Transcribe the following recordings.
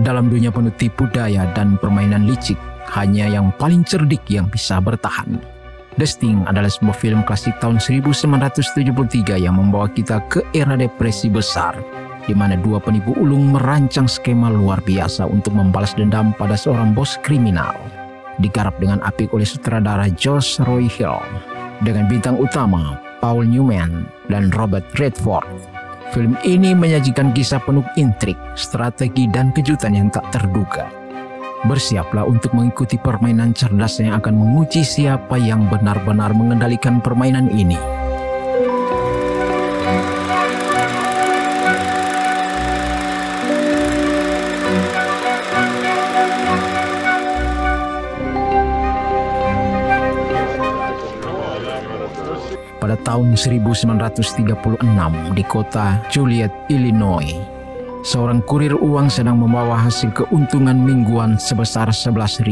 Dalam dunia penuh tipu daya dan permainan licik, hanya yang paling cerdik yang bisa bertahan. The Sting adalah sebuah film klasik tahun 1973 yang membawa kita ke era depresi besar, di mana dua penipu ulung merancang skema luar biasa untuk membalas dendam pada seorang bos kriminal. Digarap dengan apik oleh sutradara Josh Roy Hill, dengan bintang utama Paul Newman dan Robert Redford. Film ini menyajikan kisah penuh intrik, strategi, dan kejutan yang tak terduga. Bersiaplah untuk mengikuti permainan cerdas yang akan menguji siapa yang benar-benar mengendalikan permainan ini. Pada tahun 1936 di kota Joliet, Illinois, seorang kurir uang sedang membawa hasil keuntungan mingguan sebesar $11.000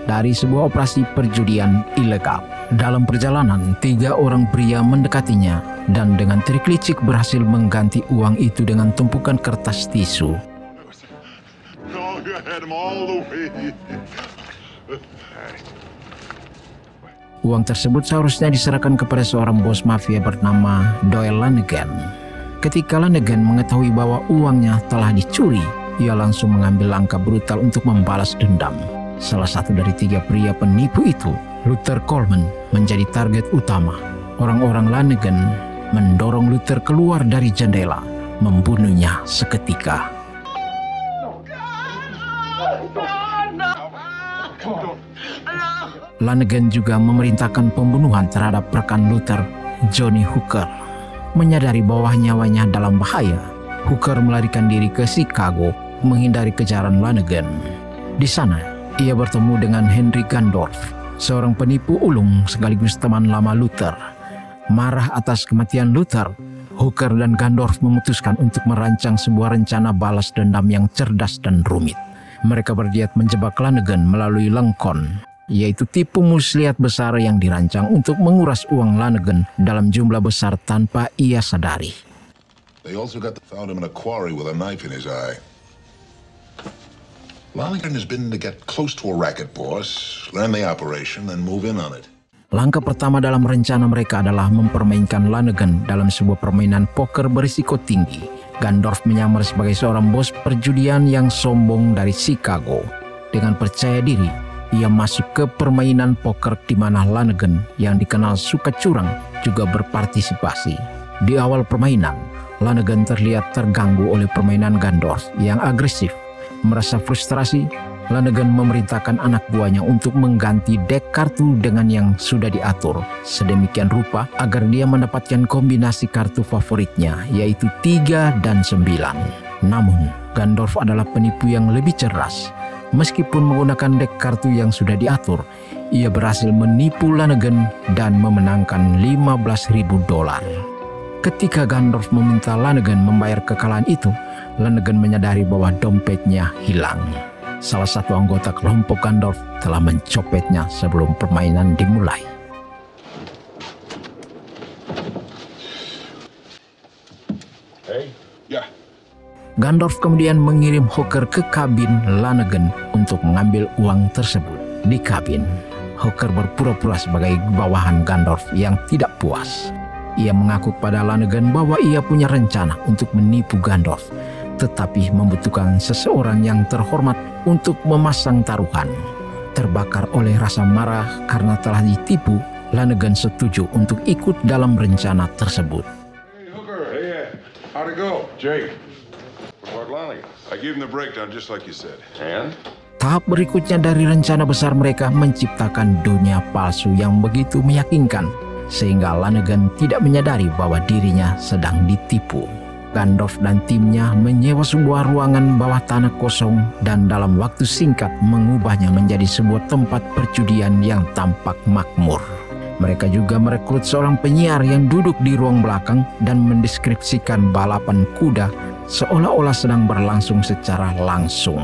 dari sebuah operasi perjudian ilegal. Dalam perjalanan, 3 orang pria mendekatinya dan dengan trik licik berhasil mengganti uang itu dengan tumpukan kertas tisu. Uang tersebut seharusnya diserahkan kepada seorang bos mafia bernama Doyle Lanegan. Ketika Lanegan mengetahui bahwa uangnya telah dicuri, ia langsung mengambil langkah brutal untuk membalas dendam. Salah satu dari 3 pria penipu itu, Luther Coleman, menjadi target utama. Orang-orang Lanegan mendorong Luther keluar dari jendela, membunuhnya seketika. Lanegan juga memerintahkan pembunuhan terhadap rekan Luther, Johnny Hooker. Menyadari bahwa nyawanya dalam bahaya, Hooker melarikan diri ke Chicago menghindari kejaran Lanegan. Di sana, ia bertemu dengan Henry Gandorf, seorang penipu ulung sekaligus teman lama Luther. Marah atas kematian Luther, Hooker dan Gandorf memutuskan untuk merancang sebuah rencana balas dendam yang cerdas dan rumit. Mereka berniat menjebak Lanegan melalui lengkon, yaitu tipu muslihat besar yang dirancang untuk menguras uang Lanegan dalam jumlah besar tanpa ia sadari. They also found him in a quarry with a knife in his eye. Lanegan has been to get close to a racket boss, learn the operation, and move in on it. Langkah pertama dalam rencana mereka adalah mempermainkan Lanegan dalam sebuah permainan poker berisiko tinggi. Gandorf menyamar sebagai seorang bos perjudian yang sombong dari Chicago. Dengan percaya diri, ia masuk ke permainan poker di mana Lanegan yang dikenal suka curang juga berpartisipasi. Di awal permainan, Lanegan terlihat terganggu oleh permainan Gandorf yang agresif. Merasa frustrasi, Lanegan memerintahkan anak buahnya untuk mengganti dek kartu dengan yang sudah diatur sedemikian rupa agar dia mendapatkan kombinasi kartu favoritnya, yaitu 3 dan 9. Namun, Gandorf adalah penipu yang lebih cerdas. Meskipun menggunakan dek kartu yang sudah diatur, ia berhasil menipu Lanegan dan memenangkan $15.000. Ketika Gandorf meminta Lanegan membayar kekalahan itu, Lanegan menyadari bahwa dompetnya hilang. Salah satu anggota kelompok Gandorf telah mencopetnya sebelum permainan dimulai. Gandorf kemudian mengirim Hooker ke kabin Lanegan untuk mengambil uang tersebut. Di kabin, Hooker berpura-pura sebagai bawahan Gandorf yang tidak puas. Ia mengaku pada Lanegan bahwa ia punya rencana untuk menipu Gandorf, tetapi membutuhkan seseorang yang terhormat untuk memasang taruhan. Terbakar oleh rasa marah karena telah ditipu, Lanegan setuju untuk ikut dalam rencana tersebut. Hey Hooker, hey, how'd it go? Jake. I gave him the breakdown just like you said. And? Tahap berikutnya dari rencana besar mereka menciptakan dunia palsu yang begitu meyakinkan, sehingga Lanegan tidak menyadari bahwa dirinya sedang ditipu. Gandorf dan timnya menyewa sebuah ruangan bawah tanah kosong dan dalam waktu singkat mengubahnya menjadi sebuah tempat perjudian yang tampak makmur. Mereka juga merekrut seorang penyiar yang duduk di ruang belakang dan mendeskripsikan balapan kuda seolah-olah sedang berlangsung secara langsung.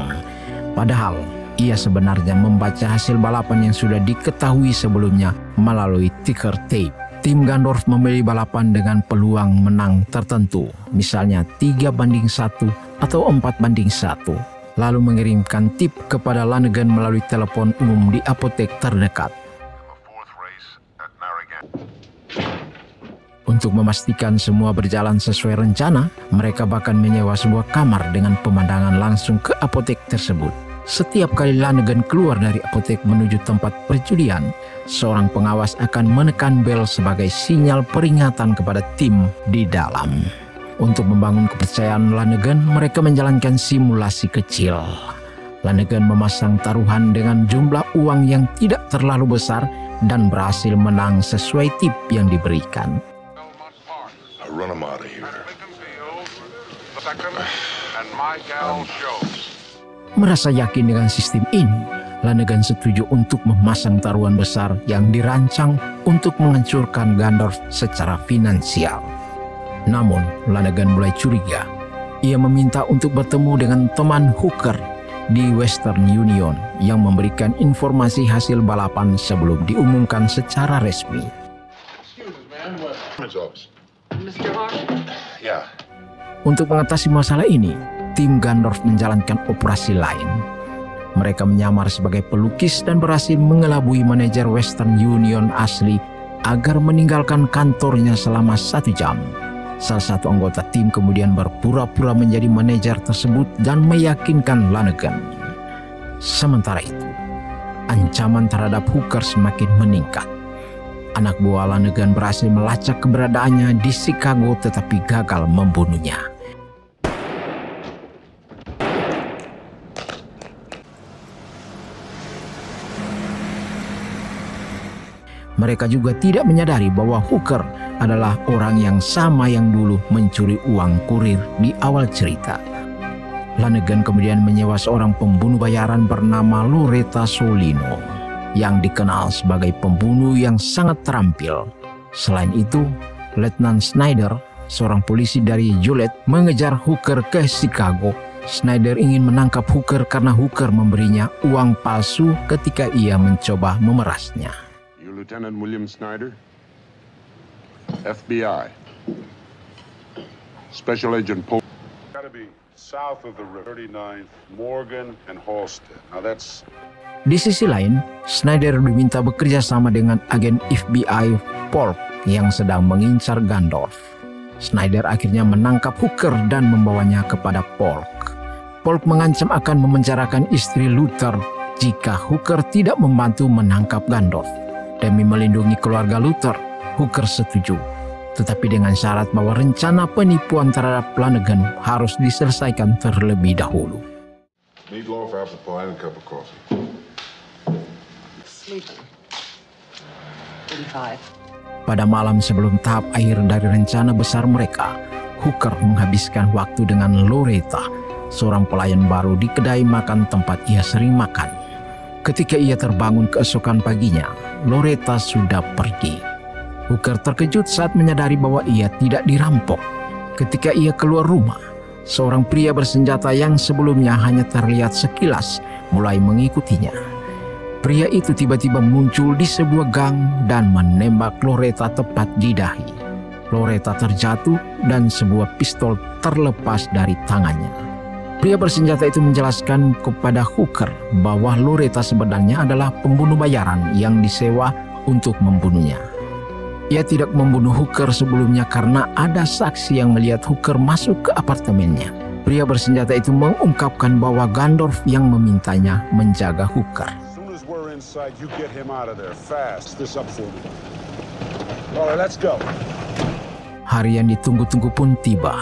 Padahal, ia sebenarnya membaca hasil balapan yang sudah diketahui sebelumnya melalui ticker tape. Tim Gandorf memilih balapan dengan peluang menang tertentu, misalnya 3-1 atau 4-1. lalu mengirimkan tip kepada Lanegan melalui telepon umum di apotek terdekat. Untuk memastikan semua berjalan sesuai rencana, mereka bahkan menyewa sebuah kamar dengan pemandangan langsung ke apotek tersebut. Setiap kali Lanegan keluar dari apotek menuju tempat perjudian, seorang pengawas akan menekan bel sebagai sinyal peringatan kepada tim di dalam. Untuk membangun kepercayaan Lanegan, mereka menjalankan simulasi kecil. Lanegan memasang taruhan dengan jumlah uang yang tidak terlalu besar dan berhasil menang sesuai tip yang diberikan. I run him out of here. Merasa yakin dengan sistem ini, Lanegan setuju untuk memasang taruhan besar yang dirancang untuk menghancurkan Gandorf secara finansial. Namun, Lanegan mulai curiga. Ia meminta untuk bertemu dengan teman Hooker di Western Union yang memberikan informasi hasil balapan sebelum diumumkan secara resmi. Mr. Marshall? Yeah. Untuk mengatasi masalah ini, tim Gandorf menjalankan operasi lain. Mereka menyamar sebagai pelukis dan berhasil mengelabui manajer Western Union asli agar meninggalkan kantornya selama 1 jam. Salah satu anggota tim kemudian berpura-pura menjadi manajer tersebut dan meyakinkan Lanegan. Sementara itu, ancaman terhadap Hooker semakin meningkat. Anak buah Lanegan berhasil melacak keberadaannya di Chicago tetapi gagal membunuhnya. Mereka juga tidak menyadari bahwa Hooker adalah orang yang sama yang dulu mencuri uang kurir di awal cerita. Lanegan kemudian menyewa seorang pembunuh bayaran bernama Loretta Solino yang dikenal sebagai pembunuh yang sangat terampil. Selain itu, Letnan Snyder, seorang polisi dari Joliet, mengejar Hooker ke Chicago. Snyder ingin menangkap Hooker karena Hooker memberinya uang palsu ketika ia mencoba memerasnya. You Lieutenant William Snyder? FBI. Special Agent Pope. Gotta be south of the 39th, Morgan and Halstead. Now that's... Di sisi lain, Snyder diminta bekerja sama dengan agen FBI Polk yang sedang mengincar Gandorf. Snyder akhirnya menangkap Hooker dan membawanya kepada Polk. Polk mengancam akan memenjarakan istri Luther jika Hooker tidak membantu menangkap Gandorf. Demi melindungi keluarga Luther, Hooker setuju, tetapi dengan syarat bahwa rencana penipuan terhadap Lanegan harus diselesaikan terlebih dahulu. Meatloaf, apple pie, and a cup of coffee. Sleeping. 45. Pada malam sebelum tahap akhir dari rencana besar mereka, Hooker menghabiskan waktu dengan Loretta, seorang pelayan baru di kedai makan tempat ia sering makan. Ketika ia terbangun keesokan paginya, Loretta sudah pergi. Hooker terkejut saat menyadari bahwa ia tidak dirampok. Ketika ia keluar rumah, seorang pria bersenjata yang sebelumnya hanya terlihat sekilas mulai mengikutinya. Pria itu tiba-tiba muncul di sebuah gang dan menembak Loretta tepat di dahi. Loretta terjatuh dan sebuah pistol terlepas dari tangannya. Pria bersenjata itu menjelaskan kepada Hooker bahwa Loretta sebenarnya adalah pembunuh bayaran yang disewa untuk membunuhnya. Ia tidak membunuh Hooker sebelumnya karena ada saksi yang melihat Hooker masuk ke apartemennya. Pria bersenjata itu mengungkapkan bahwa Gandorf yang memintanya menjaga Hooker. Inside, you get him out of there fast. This up for me. All right, let's go. Hari yang ditunggu-tunggu pun tiba.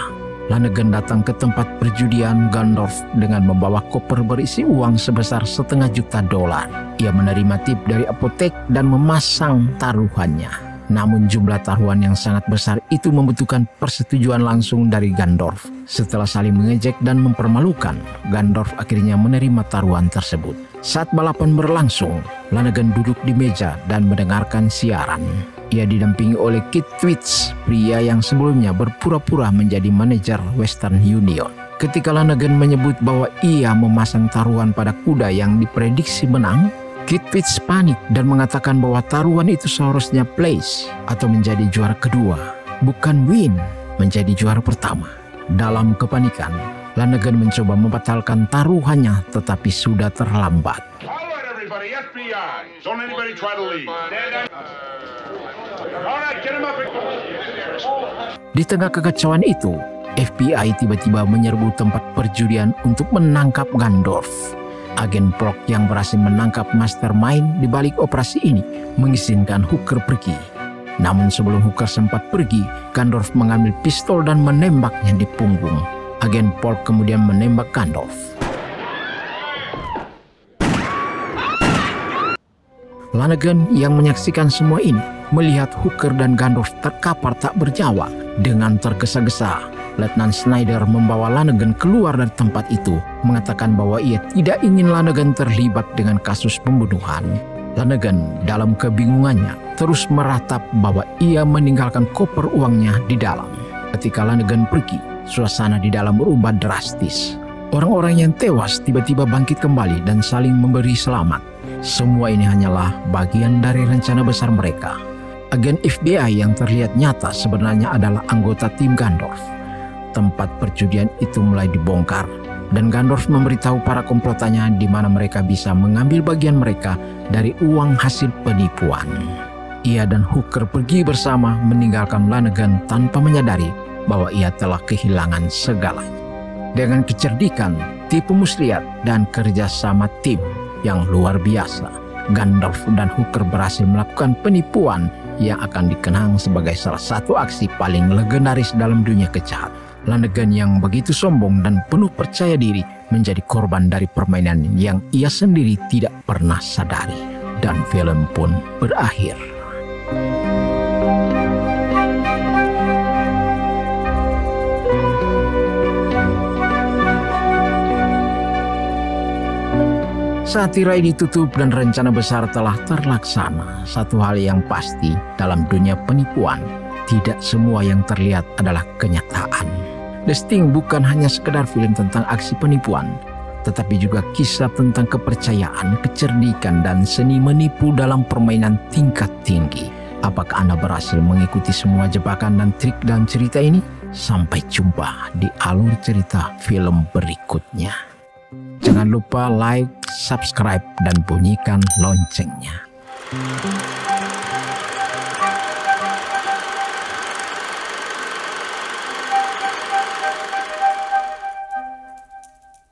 Lanegan datang ke tempat perjudian Gandorf dengan membawa koper berisi uang sebesar $500,000. Ia menerima tip dari apotek dan memasang taruhannya. Namun jumlah taruhan yang sangat besar itu membutuhkan persetujuan langsung dari Gandorf. Setelah saling mengejek dan mempermalukan, Gandorf akhirnya menerima taruhan tersebut. Saat balapan berlangsung, Lanegan duduk di meja dan mendengarkan siaran. Ia didampingi oleh Kit Twitch, pria yang sebelumnya berpura-pura menjadi manajer Western Union. Ketika Lanegan menyebut bahwa ia memasang taruhan pada kuda yang diprediksi menang, Kit Twitch panik dan mengatakan bahwa taruhan itu seharusnya place atau menjadi juara kedua, bukan win menjadi juara pertama. Dalam kepanikan, Lanegan mencoba membatalkan taruhannya tetapi sudah terlambat. All right, everybody, FBI. Don't anybody try to leave. Stand up. All right, get him up. Di tengah kekacauan itu, FBI tiba-tiba menyerbu tempat perjudian untuk menangkap Gandorf. Agen Polk yang berhasil menangkap mastermind di balik operasi ini mengizinkan Hooker pergi. Namun sebelum Hooker sempat pergi, Gandorf mengambil pistol dan menembaknya di punggung. Agen Polk kemudian menembak Gandorf. Lanegan yang menyaksikan semua ini melihat Hooker dan Gandorf terkapar tak bernyawa. Dengan tergesa-gesa, Letnan Snyder membawa Lanegan keluar dari tempat itu, mengatakan bahwa ia tidak ingin Lanegan terlibat dengan kasus pembunuhan. Lanegan dalam kebingungannya terus meratap bahwa ia meninggalkan koper uangnya di dalam. Ketika Lanegan pergi, suasana di dalam berubah drastis. Orang-orang yang tewas tiba-tiba bangkit kembali dan saling memberi selamat. Semua ini hanyalah bagian dari rencana besar mereka. Agen FBI yang terlihat nyata sebenarnya adalah anggota tim Gandorf. Tempat perjudian itu mulai dibongkar dan Gandorf memberitahu para komplotannya di mana mereka bisa mengambil bagian mereka dari uang hasil penipuan. Ia dan Hooker pergi bersama meninggalkan Lanegan tanpa menyadari bahwa ia telah kehilangan segalanya. Dengan kecerdikan, tipu muslihat, dan kerjasama tim yang luar biasa, Gandorf dan Hooker berhasil melakukan penipuan yang akan dikenang sebagai salah satu aksi paling legendaris dalam dunia kejahatan. Lanegan yang begitu sombong dan penuh percaya diri menjadi korban dari permainan yang ia sendiri tidak pernah sadari. Dan film pun berakhir. Saat tirai ditutup dan rencana besar telah terlaksana, satu hal yang pasti dalam dunia penipuan, tidak semua yang terlihat adalah kenyataan. The Sting bukan hanya sekedar film tentang aksi penipuan, tetapi juga kisah tentang kepercayaan, kecerdikan, dan seni menipu dalam permainan tingkat tinggi. Apakah Anda berhasil mengikuti semua jebakan dan trik dalam cerita ini? Sampai jumpa di alur cerita film berikutnya. Jangan lupa like, subscribe, dan bunyikan loncengnya.